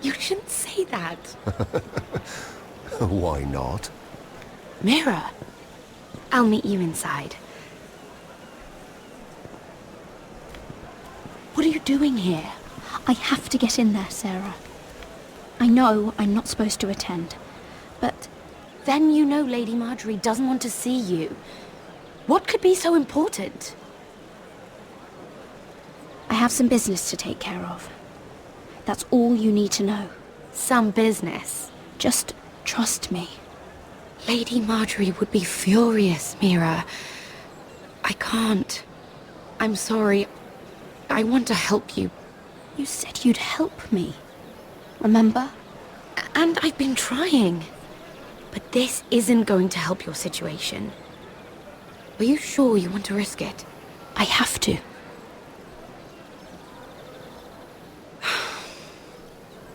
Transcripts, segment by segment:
You shouldn't say that. Why not? Mira, I'll meet you inside. What are you doing here? I have to get in there, Sera. I know I'm not supposed to attend, but... Then you know Lady Marjorie doesn't want to see you. What could be so important? I have some business to take care of. That's all you need to know. Some business? Just trust me. Lady Marjorie would be furious, Mira. I can't. I'm sorry. I want to help you. You said you'd help me. Remember? And I've been trying. But this isn't going to help your situation. Are you sure you want to risk it? I have to.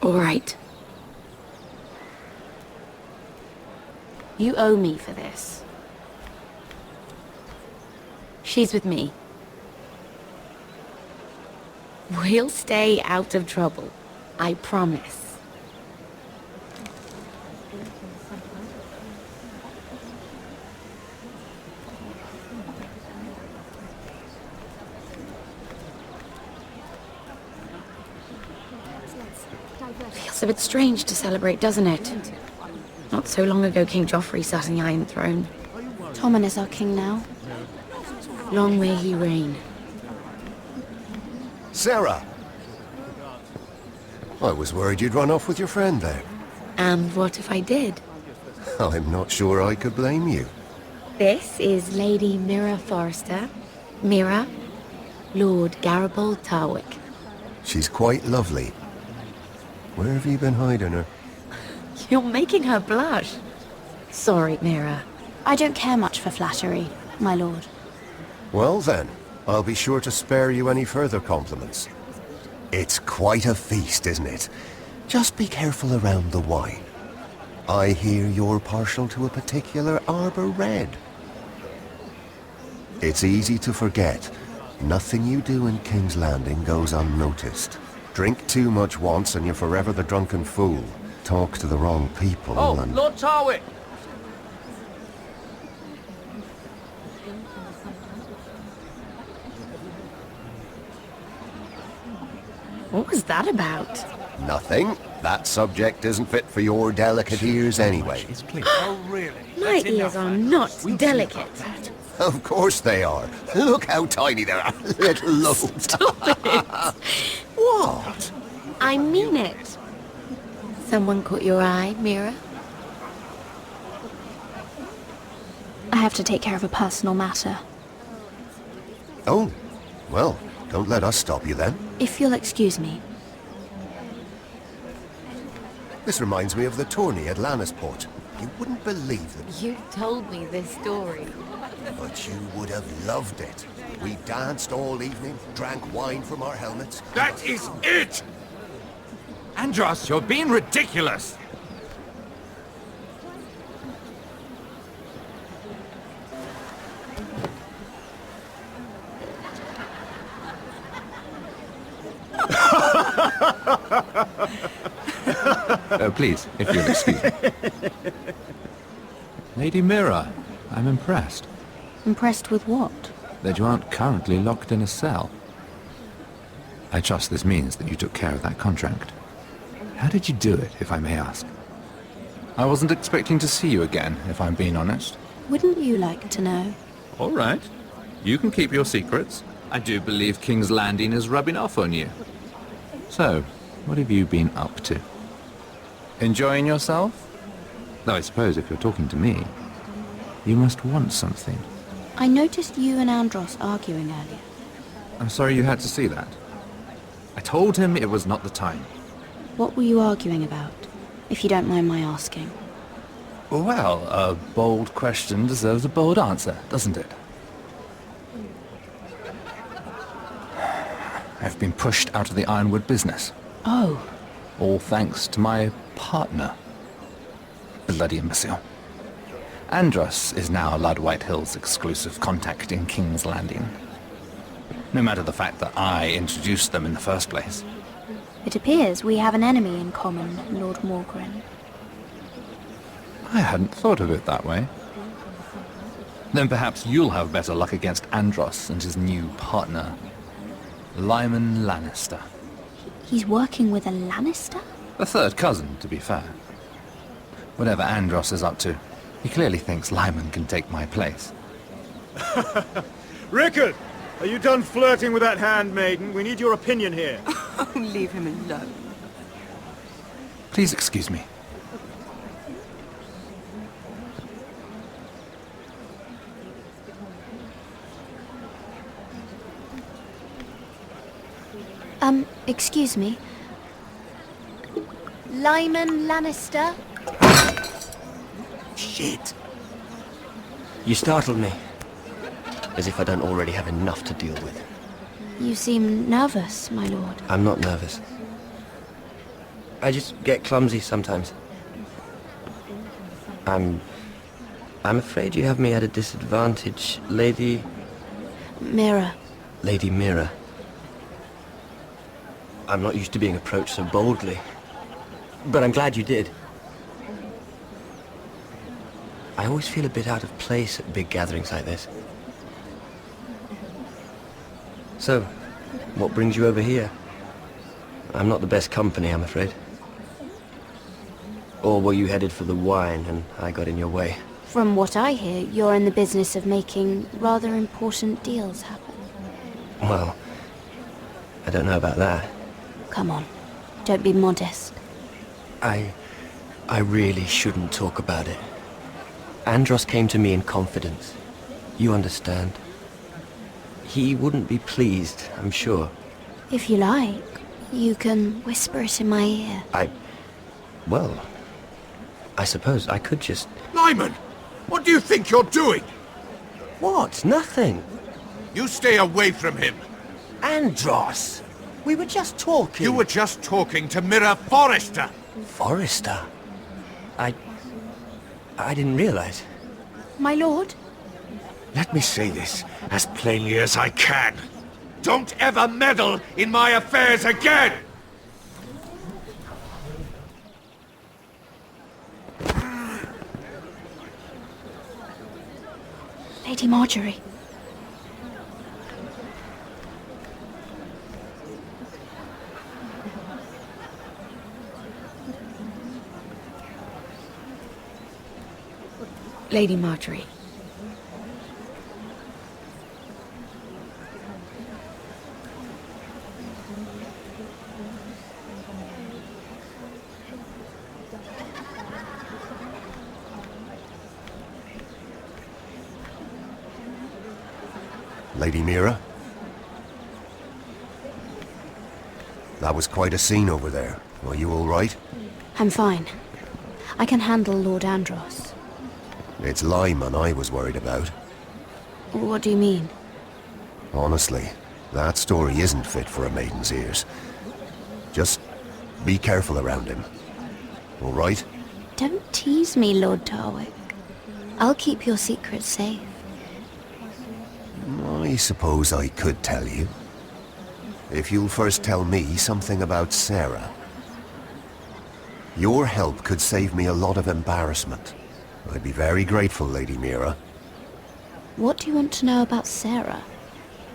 All right. You owe me for this. She's with me. We'll stay out of trouble. I promise. Feels a bit strange to celebrate, doesn't it? Not so long ago King Joffrey sat on the Iron Throne. Tommen is our king now. Long may he reign. Sera! I was worried you'd run off with your friend there. And what if I did? I'm not sure I could blame you. This is Lady Mira Forrester. Mira, Lord Garibaldi Tarwick. She's quite lovely. Where have you been hiding her? You're making her blush. Sorry, Mira. I don't care much for flattery, my lord. Well then, I'll be sure to spare you any further compliments. It's quite a feast, isn't it? Just be careful around the wine. I hear you're partial to a particular Arbor Red. It's easy to forget. Nothing you do in King's Landing goes unnoticed. Drink too much once and you're forever the drunken fool. Talk to the wrong people and... Lord Tarwick! What was that about? Nothing. That subject isn't fit for your delicate ears anyway. Oh, really? My ears are not delicate. Of course they are. Look how tiny they are. Little lobes. Stop it! What? I mean it. Someone caught your eye, Mira? I have to take care of a personal matter. Oh, well, don't let us stop you then. If you'll excuse me. This reminds me of the tourney at Lannisport. You wouldn't believe that. You told me this story. But you would have loved it. We danced all evening, drank wine from our helmets. That is it! Andros, you're being ridiculous! Please, if you'll excuse me. Lady Mira, I'm impressed. Impressed with what? That you aren't currently locked in a cell. I trust this means that you took care of that contract. How did you do it, if I may ask? I wasn't expecting to see you again, if I'm being honest. Wouldn't you like to know? All right. You can keep your secrets. I do believe King's Landing is rubbing off on you. So, what have you been up to? Enjoying yourself? Though I suppose if you're talking to me, you must want something. I noticed you and Andros arguing earlier. I'm sorry you had to see that. I told him it was not the time. What were you arguing about, if you don't mind my asking? Well, a bold question deserves a bold answer, doesn't it? I've been pushed out of the ironwood business. Oh. All thanks to my partner. Bloody imbecile. Andros is now Lord Whitehill's exclusive contact in King's Landing. No matter the fact that I introduced them in the first place. It appears we have an enemy in common, Lord Morgryn. I hadn't thought of it that way. Then perhaps you'll have better luck against Andros and his new partner, Lyman Lannister. He's working with a Lannister? A third cousin, to be fair. Whatever Andros is up to, he clearly thinks Lyman can take my place. Rickard! Are you done flirting with that handmaiden? We need your opinion here. Oh, leave him alone. Please excuse me. Excuse me. Lyman Lannister? Shit. You startled me. As if I don't already have enough to deal with. You seem nervous, my lord. I'm not nervous. I just get clumsy sometimes. I'm afraid you have me at a disadvantage, Lady... Mira. Lady Mira. I'm not used to being approached so boldly. But I'm glad you did. I always feel a bit out of place at big gatherings like this. So, what brings you over here? I'm not the best company, I'm afraid. Or were you headed for the wine and I got in your way? From what I hear, you're in the business of making rather important deals happen. Well, I don't know about that. Come on, don't be modest. I really shouldn't talk about it. Andros came to me in confidence. You understand? He wouldn't be pleased, I'm sure. If you like, you can whisper it in my ear. Well, I suppose I could just... Lyman! What do you think you're doing? What? Nothing. You stay away from him. Andros! We were just talking. You were just talking to Mira Forrester. Forrester? I didn't realize. My lord? Let me say this as plainly as I can. Don't ever meddle in my affairs again! Lady Marjorie. Lady Marjorie. Lady Mira? That was quite a scene over there. Are you all right? I'm fine. I can handle Lord Andros. It's Lyman I was worried about. What do you mean? Honestly, that story isn't fit for a maiden's ears. Just be careful around him. All right? Don't tease me, Lord Tarwick. I'll keep your secret safe. I suppose I could tell you. If you'll first tell me something about Sera. Your help could save me a lot of embarrassment. I'd be very grateful, Lady Mira. What do you want to know about Sera?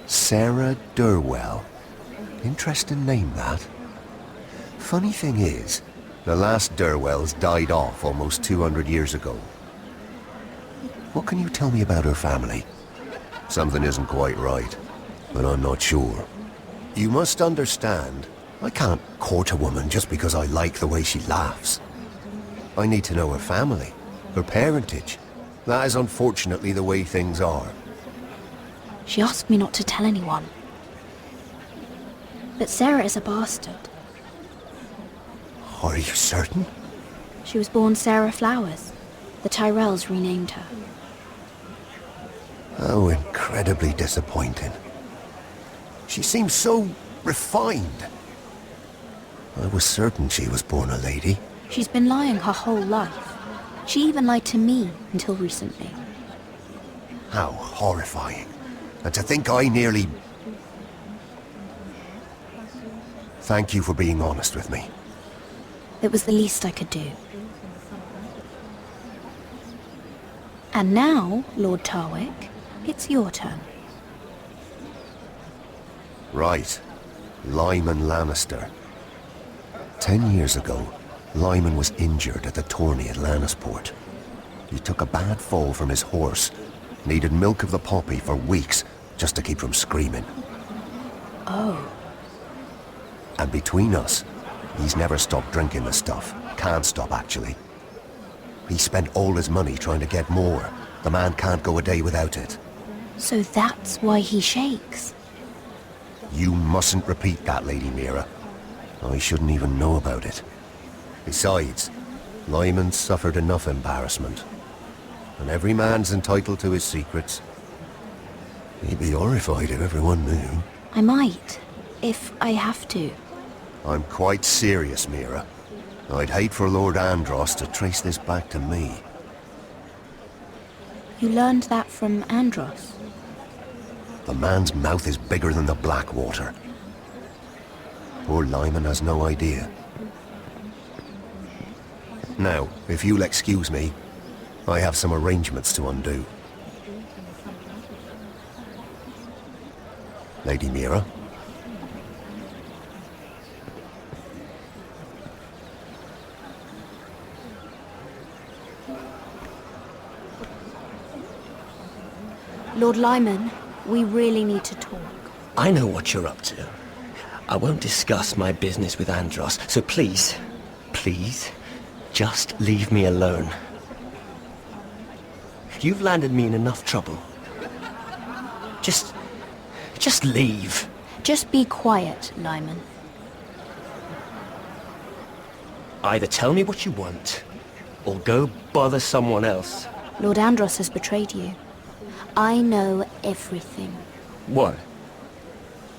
Sera Durwell. Interesting name, that. Funny thing is, the last Durwells died off almost 200 years ago. What can you tell me about her family? Something isn't quite right, but I'm not sure. You must understand, I can't court a woman just because I like the way she laughs. I need to know her family, her parentage. That is unfortunately the way things are. She asked me not to tell anyone. But Sera is a bastard. Are you certain? She was born Sera Flowers. The Tyrells renamed her. How incredibly disappointing. She seems so refined. I was certain she was born a lady. She's been lying her whole life. She even lied to me until recently. How horrifying. And to think I nearly... Thank you for being honest with me. It was the least I could do. And now, Lord Tarwick, it's your turn. Right. Lyman Lannister. 10 years ago, Lyman was injured at the tourney at Lannisport. He took a bad fall from his horse. Needed milk of the poppy for weeks just to keep from screaming. Oh. And between us, he's never stopped drinking the stuff. Can't stop, actually. He spent all his money trying to get more. The man can't go a day without it. So that's why he shakes. You mustn't repeat that, Lady Mira. I shouldn't even know about it. Besides, Lyman's suffered enough embarrassment. And every man's entitled to his secrets. He'd be horrified if everyone knew. I might, if I have to. I'm quite serious, Mira. I'd hate for Lord Andros to trace this back to me. You learned that from Andros? The man's mouth is bigger than the Blackwater. Poor Lyman has no idea. Now, if you'll excuse me, I have some arrangements to undo. Lady Mira? Lord Lyman, we really need to talk. I know what you're up to. I won't discuss my business with Andros, so please, just leave me alone. You've landed me in enough trouble. Just leave. Just be quiet, Lyman. Either tell me what you want, or go bother someone else. Lord Andros has betrayed you. I know everything. What?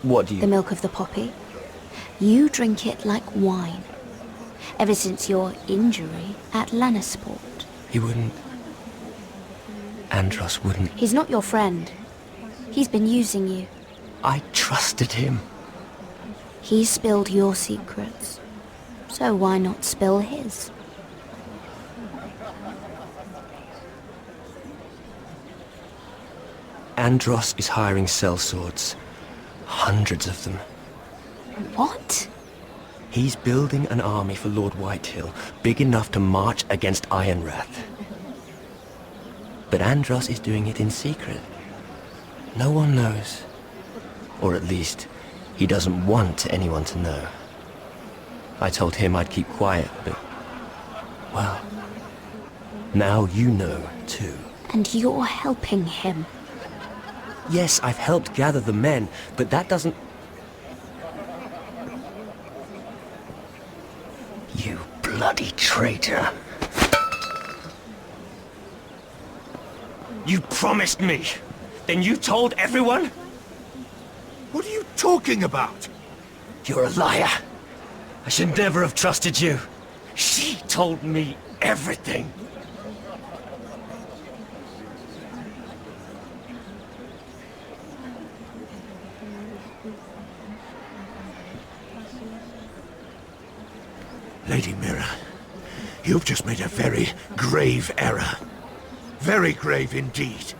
What do you... The milk of the poppy. You drink it like wine. Ever since your injury at Lannisport. He wouldn't... Andros wouldn't... He's not your friend. He's been using you. I trusted him. He spilled your secrets. So why not spill his? Andros is hiring sellswords. Hundreds of them. What? He's building an army for Lord Whitehill, big enough to march against Ironrath. But Andros is doing it in secret. No one knows. Or at least, he doesn't want anyone to know. I told him I'd keep quiet, but... well... now you know, too. And you're helping him. Yes, I've helped gather the men, but that doesn't... You bloody traitor. You promised me. Then you told everyone? What are you talking about? You're a liar. I should never have trusted you. She told me everything. Lady Mira, you've just made a very grave error. Very grave indeed.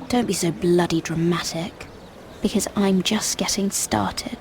Don't be so bloody dramatic, because I'm just getting started.